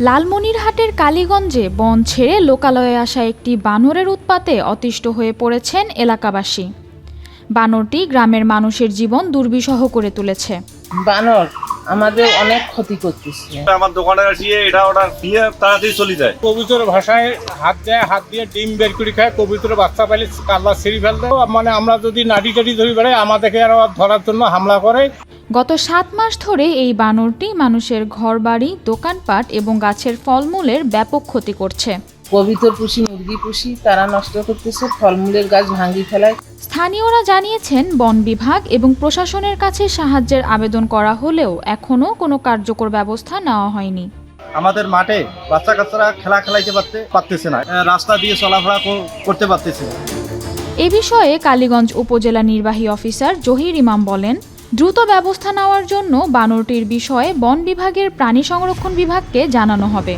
লালমনিরহাটের কালীগঞ্জে বন ছেড়ে লোকালয়ে আসা একটি বানরের উৎপাতে অতিষ্ঠ হয়ে পড়েছেন এলাকাবাসী। বানরটি গ্রামের মানুষের জীবন দুর্বিষহ করে তুলেছে। বানর আমাদের অনেক ক্ষতি করতেছে। আমার দোকানে আসিয়ে এটা ওটা দিয়ে তাড়াতাড়ি চলে যায়। কবুতর ভাষায় হাত দেয়, হাত দিয়ে ডিম বের করে খায়, কবুতর বাচ্চা পাইলে কাল্লা ছিঁড়ে ফেলতে। মানে আমরা যদি নাড়ি টাড়ি ধরে বেড়াই আমাদেরকে আরো ধরার জন্য হামলা করে। গত 7 মাস ধরে এই বানরটি মানুষের ঘরবাড়ি, দোকানপাট এবং গাছের ফলমূলের ব্যাপক ক্ষতি করছে। কবুতর পুষি, মুরগি পুষি, তারা নষ্ট করতেছে, ফলমূলের গাছ ভাঙি ফেলায়। স্থানীয়রা জানিয়েছেন বন বিভাগ এবং প্রশাসনের কাছে সাহায্যের আবেদন করা হলেও এখনও কোনো কার্যকর ব্যবস্থা নেওয়া হয়নি। আমাদের মাঠে বাচ্চা কাচ্চারা খেলাইতে পারতেছে না, রাস্তা দিয়ে চলাফেরা করতে পারতেছে না। এ বিষয়ে কালীগঞ্জ উপজেলা নির্বাহী অফিসার জহির ইমাম বলেন, দ্রুত ব্যবস্থা নেওয়ার জন্য বানরটির বিষয়ে বন বিভাগের প্রাণী সংরক্ষণ বিভাগকে জানানো হবে।